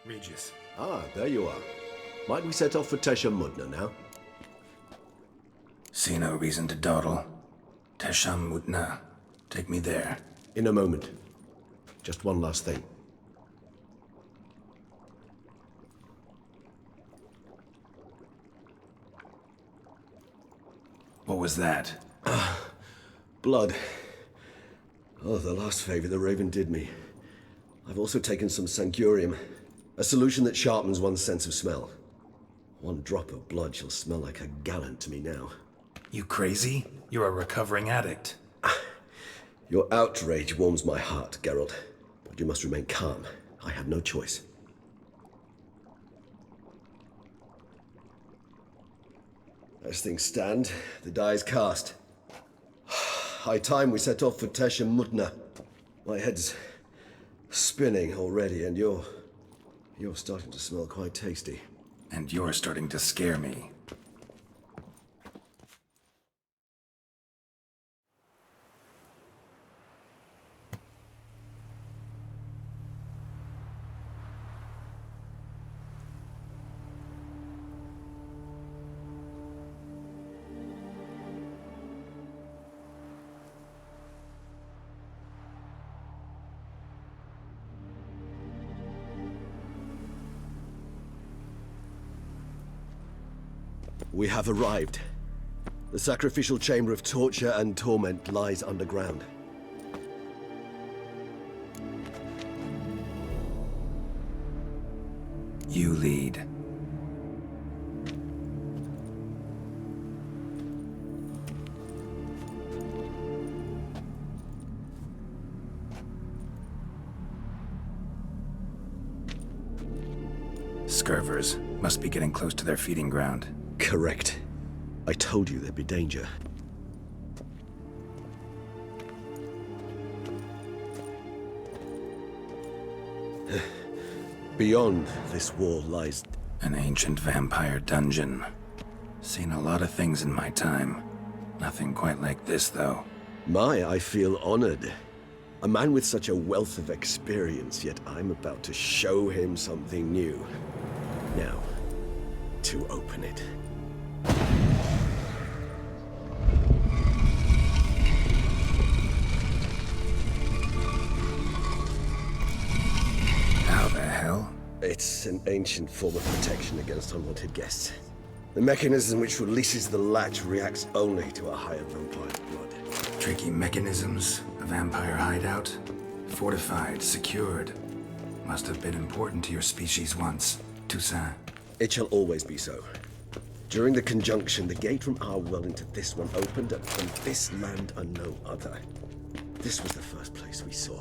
Regis. Ah, there you are. Might we set off for Tesha Mudna now? See no reason to dawdle. Tesham Mutna. Take me there. In a moment. Just one last thing. What was that? Blood. Oh, the last favor the Raven did me. I've also taken some Sancurium, a solution that sharpens one's sense of smell. One drop of blood shall smell like a gallant to me now. You crazy? You're a recovering addict. Your outrage warms my heart, Geralt. But you must remain calm. I have no choice. As things stand, the die is cast. High time we set off for Tesha Mutna. My head's spinning already, and you're starting to smell quite tasty. And you're starting to scare me. We have arrived. The sacrificial chamber of torture and torment lies underground. You lead. Scurvers must be getting close to their feeding ground. Correct. I told you there'd be danger. Beyond this wall lies... An ancient vampire dungeon. Seen a lot of things in my time. Nothing quite like this, though. I feel honored. A man with such a wealth of experience, yet I'm about to show him something new. Now, to open it. How the hell? It's an ancient form of protection against unwanted guests. The mechanism which releases the latch reacts only to a higher vampire's blood. Tricky mechanisms, a vampire hideout. Fortified, secured. Must have been important to your species once, Toussaint. It shall always be so. During the conjunction, the gate from our well into this one opened, and from this land and no other. This was the first place we saw.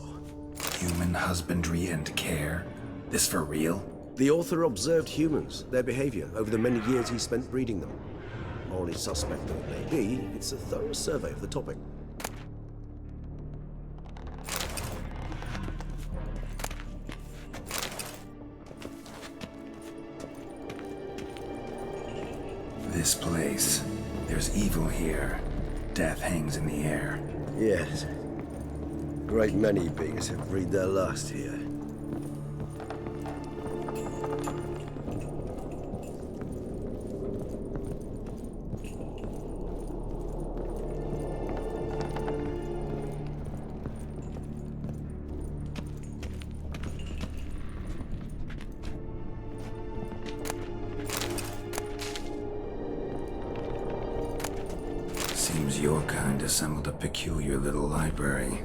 Human husbandry and care? This for real? The author observed humans, their behavior, over the many years he spent breeding them. Morally suspect though it may be, it's a thorough survey of the topic. This place. There's evil here. Death hangs in the air. Yes. Great many beings have breathed their last here. Seems your kind assembled a peculiar little library.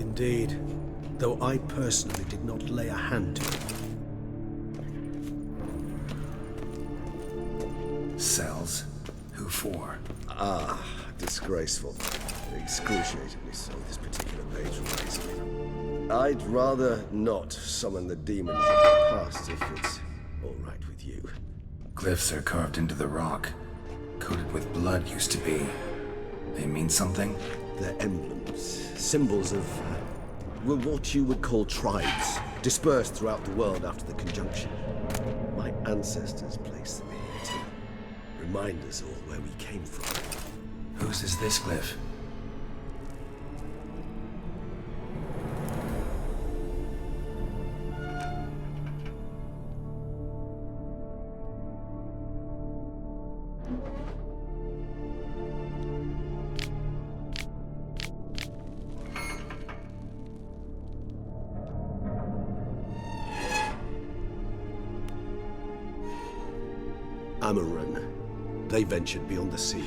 Indeed, though I personally did not lay a hand to it. Cells? Who for? Disgraceful. Excruciatingly so, this particular page reminds me. I'd rather not summon the demons of the past if it's all right with you. Glyphs are carved into the rock. Coated with blood used to be. They mean something? They're emblems, symbols of, well, what you would call tribes, dispersed throughout the world after the conjunction. My ancestors placed them here to remind us all where we came from. Whose is this glyph? Amarun. They ventured beyond the sea.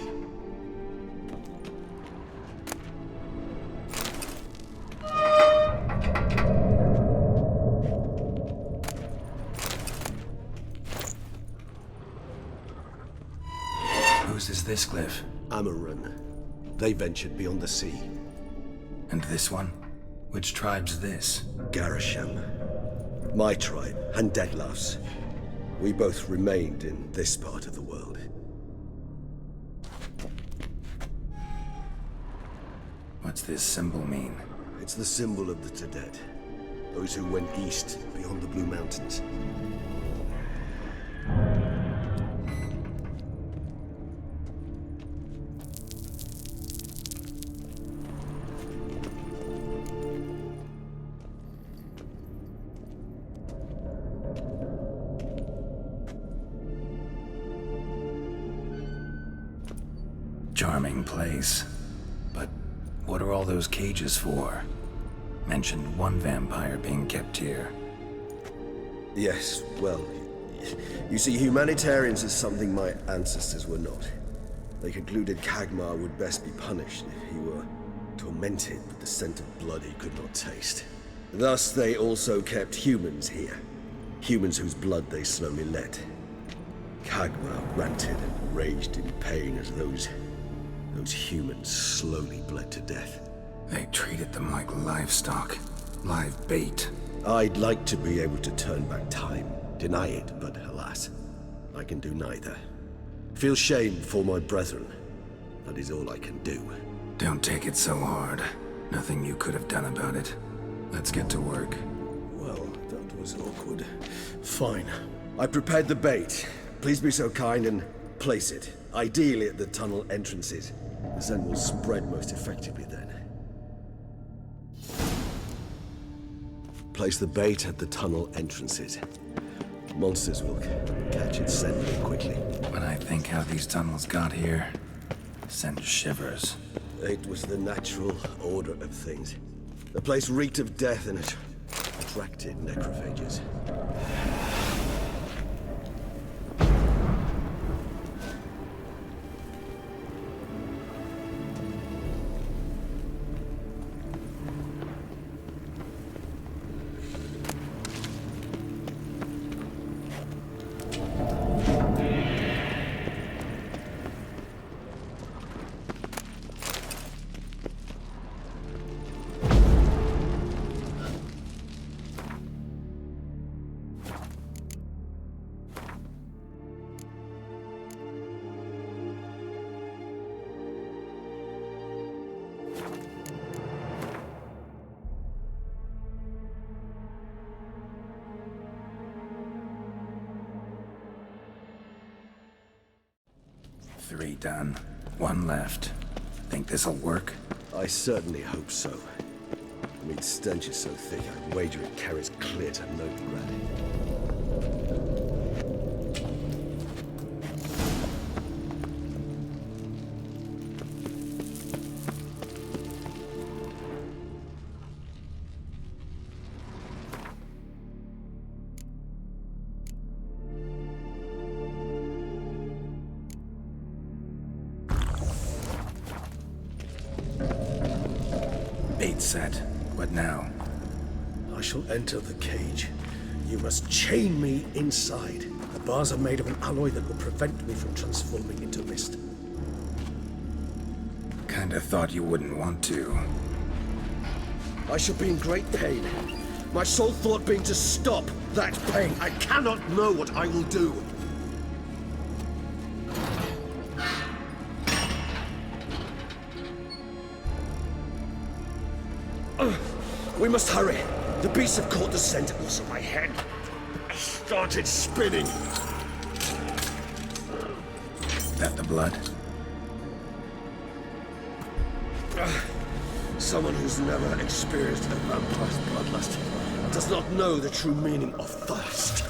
Whose is this glyph? Amarun. They ventured beyond the sea. And this one? Which tribe's this? Garasham. My tribe, and Deadlaugh's. We both remained in this part of the world. What's this symbol mean? It's the symbol of the Tadet. Those who went east beyond the Blue Mountains. Charming place. But what are all those cages for? Mentioned one vampire being kept here. Yes, well, you see, humanitarians is something my ancestors were not. They concluded Kagmar would best be punished if he were tormented with the scent of blood he could not taste. Thus, they also kept humans here. Humans whose blood they slowly let. Kagmar ranted and raged in pain as those humans slowly bled to death. They treated them like livestock. Live bait. I'd like to be able to turn back time, deny it, but alas, I can do neither. Feel shame for my brethren. That is all I can do. Don't take it so hard. Nothing you could have done about it. Let's get to work. Well, that was awkward. Fine. I prepared the bait. Please be so kind and place it, ideally at the tunnel entrances. The scent will spread most effectively then. Place the bait at the tunnel entrances. Monsters will catch its scent more quickly. When I think how these tunnels got here, send shivers. It was the natural order of things. The place reeked of death and it attracted necrophages. Three done. One left. Think this'll work? I certainly hope so. The meat stench is so thick, I'd wager it carries clear to Novigrad. Bait set. What now? I shall enter the cage. You must chain me inside. The bars are made of an alloy that will prevent me from transforming into mist. Kinda thought you wouldn't want to. I shall be in great pain. My sole thought being to stop that pain. I cannot know what I will do. We must hurry. The beasts have caught the scent. Also, my head started spinning. That the blood? Someone who's never experienced a vampire's bloodlust does not know the true meaning of thirst.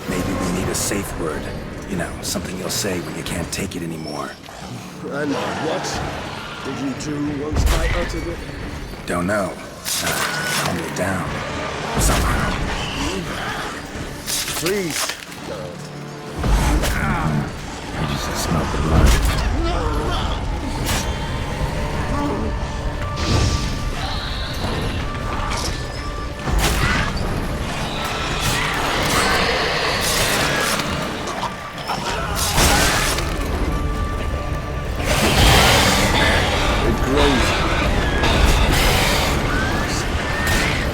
Maybe we need a safe word. You know, something you'll say when you can't take it anymore. And what did you do once I uttered it? Don't know. Calm me down. Somehow. Please. You just smelled the blood. It grows.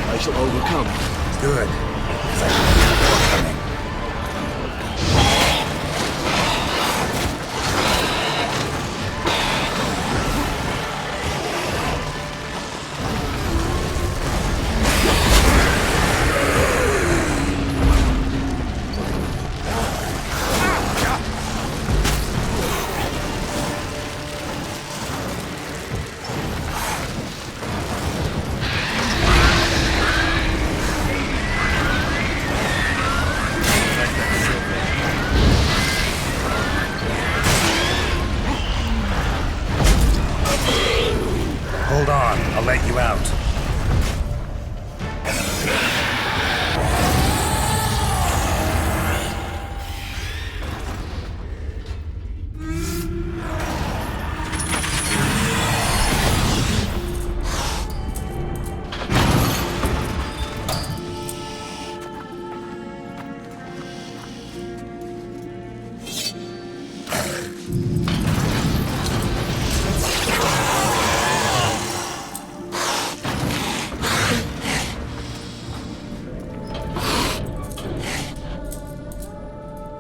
I shall overcome. Good. 'Cause I knew you were coming. Hold on, I'll let you out.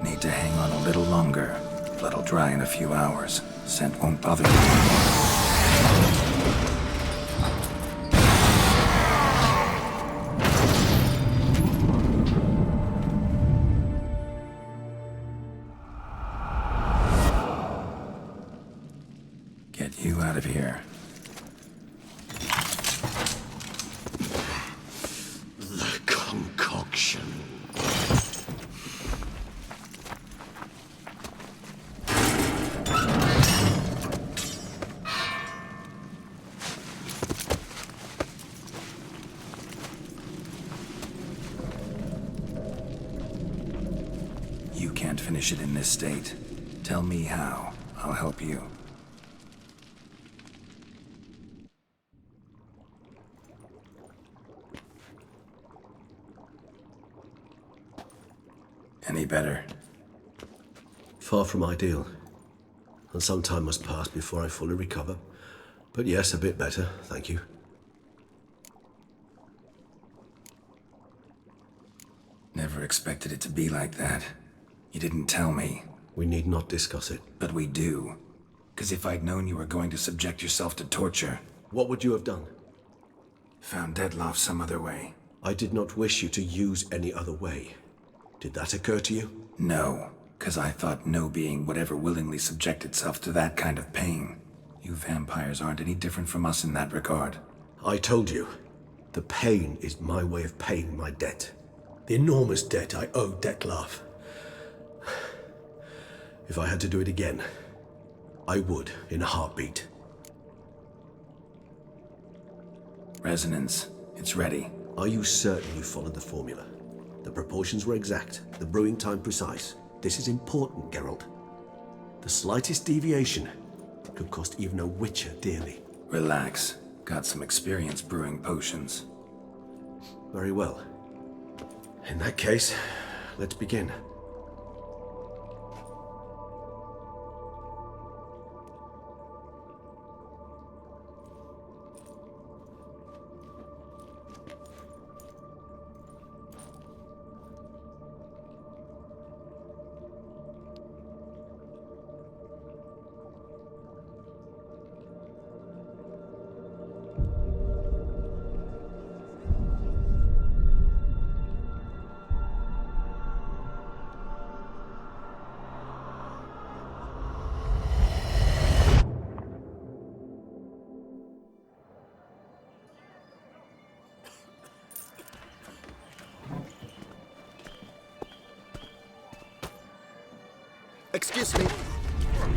Need to hang on a little longer. Blood'll dry in a few hours. Scent won't bother you anymore. Get you out of here. The concoction. You can't finish it in this state. Tell me how. I'll help you. Any better? Far from ideal. And some time must pass before I fully recover. But yes, a bit better, thank you. Never expected it to be like that. You didn't tell me. We need not discuss it. But we do. 'Cause if I'd known you were going to subject yourself to torture... What would you have done? Found Dettlaff some other way. I did not wish you to use any other way. Did that occur to you? No, 'cause I thought no being would ever willingly subject itself to that kind of pain. You vampires aren't any different from us in that regard. I told you. The pain is my way of paying my debt. The enormous debt I owe Dettlaff. If I had to do it again, I would in a heartbeat. Resonance. It's ready. Are you certain you followed the formula? The proportions were exact, the brewing time precise. This is important, Geralt. The slightest deviation could cost even a Witcher dearly. Relax. Got some experience brewing potions. Very well. In that case, let's begin. Excuse me.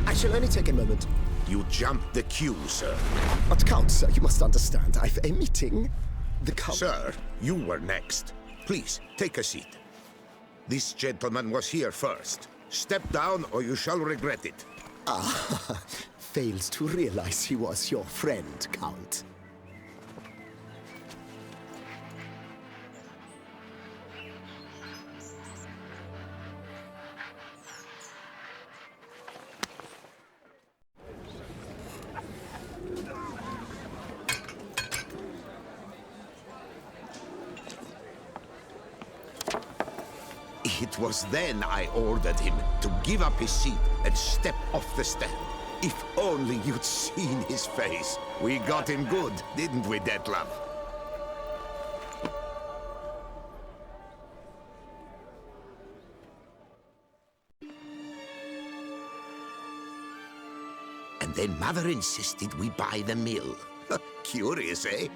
I shall only take a moment. You jumped the queue, sir. But Count, sir, you must understand. I've a meeting. The Count... Sir, you were next. Please, take a seat. This gentleman was here first. Step down or you shall regret it. fails to realize he was your friend, Count. It was then I ordered him to give up his seat and step off the stand. If only you'd seen his face. We got him good, didn't we, Detlef? And then Mother insisted we buy the mill. Curious, eh?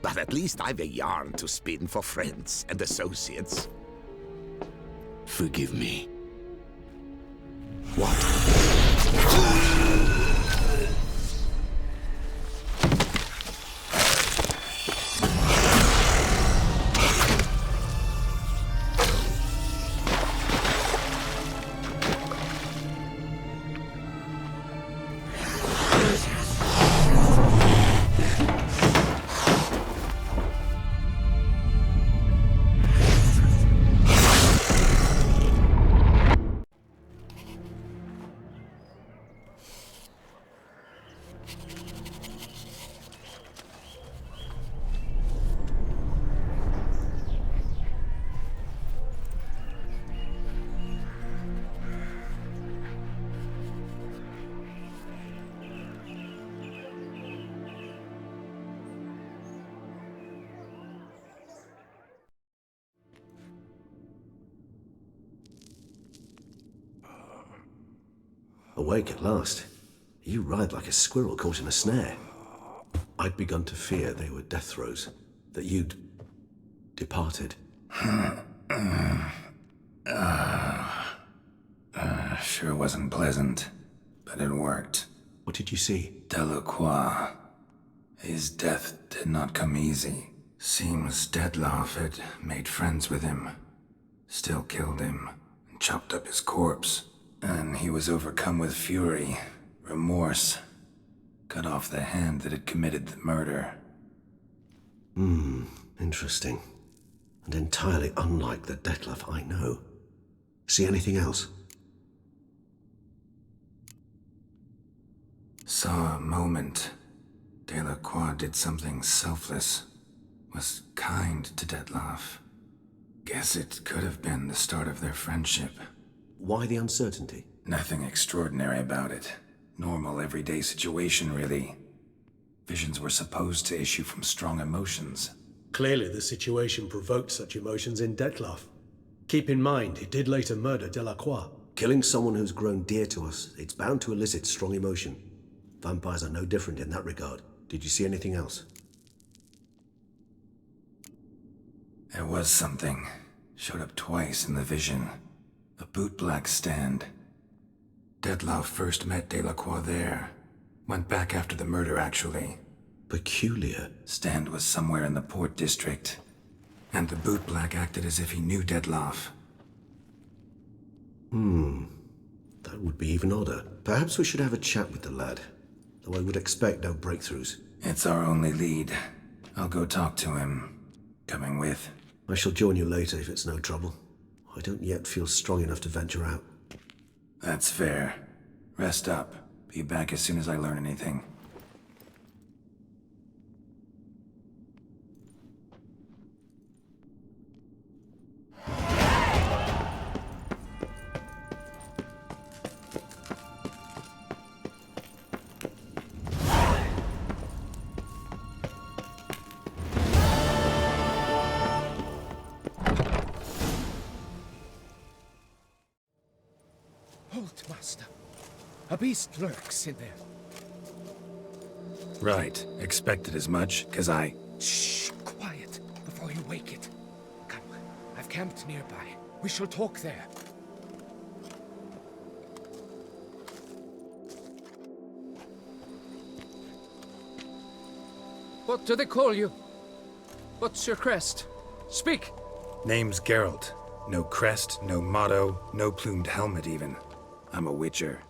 But at least I've a yarn to spin for friends and associates. Forgive me. What? Awake at last. You ride like a squirrel caught in a snare. I'd begun to fear they were death throes, that you'd departed. Sure wasn't pleasant, but it worked. What did you see? Delacroix. His death did not come easy. Seems Detlef had made friends with him. Still killed him, and chopped up his corpse. And he was overcome with fury, remorse. Cut off the hand that had committed the murder. Interesting. And entirely unlike the Detlef I know. See anything else? Saw a moment. Delacroix did something selfless. Was kind to Detlef. Guess it could have been the start of their friendship. Why the uncertainty? Nothing extraordinary about it. Normal, everyday situation, really. Visions were supposed to issue from strong emotions. Clearly, the situation provoked such emotions in Detlef. Keep in mind, he did later murder Delacroix. Killing someone who's grown dear to us, it's bound to elicit strong emotion. Vampires are no different in that regard. Did you see anything else? There was something. Showed up twice in the vision. A bootblack stand. Dettlaff first met Delacroix there. Went back after the murder, actually. Peculiar. Stand was somewhere in the Port District. And the bootblack acted as if he knew Dettlaff. That would be even odder. Perhaps we should have a chat with the lad. Though I would expect no breakthroughs. It's our only lead. I'll go talk to him. Coming with. I shall join you later if it's no trouble. I don't yet feel strong enough to venture out. That's fair. Rest up. Be back as soon as I learn anything. Halt, Master. A beast lurks in there. Right. Expected as much, 'cause I... Shh! Quiet, before you wake it. Come, I've camped nearby. We shall talk there. What do they call you? What's your crest? Speak! Name's Geralt. No crest, no motto, no plumed helmet even. I'm a witcher.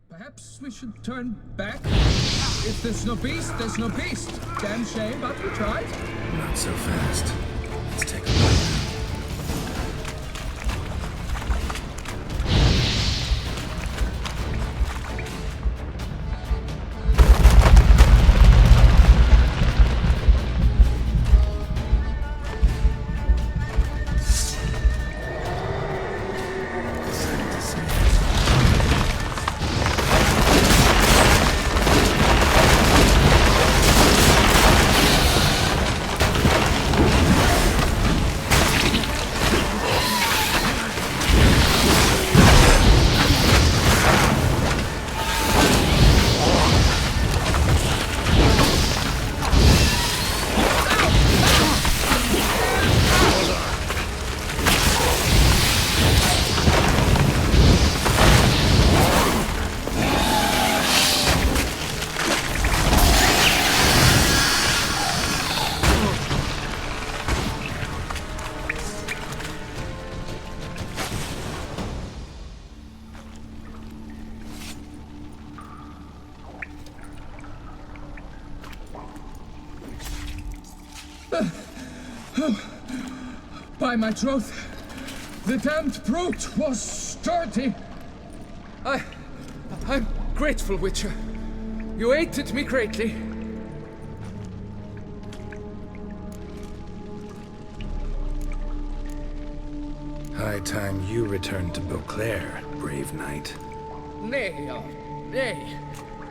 Perhaps we should turn back? If there's no beast, there's no beast. Damn shame, but we tried. Not so fast. Let's take a look. By my troth, the damned brute was sturdy. I'm grateful, Witcher. You aided me greatly. High time you returned to Beauclair, brave knight. Nay, nay.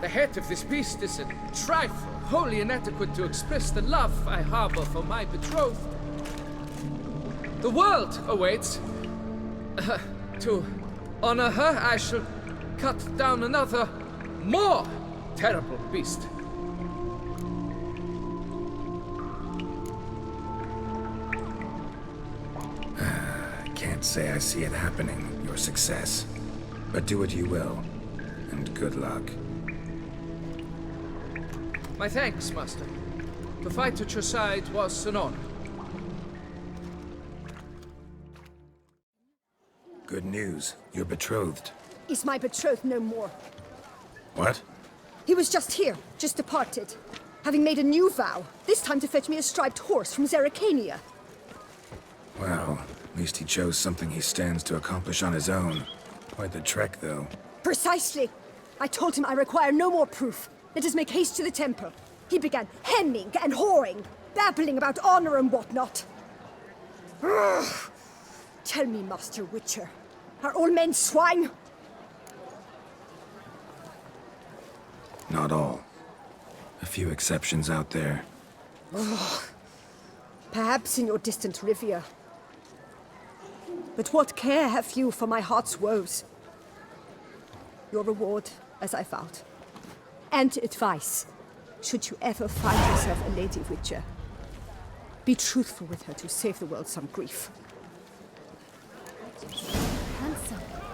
The head of this beast is a trifle, wholly inadequate to express the love I harbor for my betrothed. The world awaits. To honor her, I shall cut down another, more terrible beast. Can't say I see it happening, your success. But do what you will, and good luck. My thanks, Master. To fight at your side was an honor. Good news. You're betrothed. Is my betrothed no more? What? He was just here, just departed. Having made a new vow, this time to fetch me a striped horse from Zerrikania. Well, at least he chose something he stands to accomplish on his own. Quite the trek, though. Precisely. I told him I require no more proof. Let us make haste to the temple. He began hemming and hawing, babbling about honor and whatnot. Ugh. Tell me, Master Witcher, are all men swine? Not all. A few exceptions out there. Perhaps in your distant Rivia. But what care have you for my heart's woes? Your reward, as I vowed. And advice, should you ever find yourself a Lady Witcher. Be truthful with her to save the world some grief. Handsome.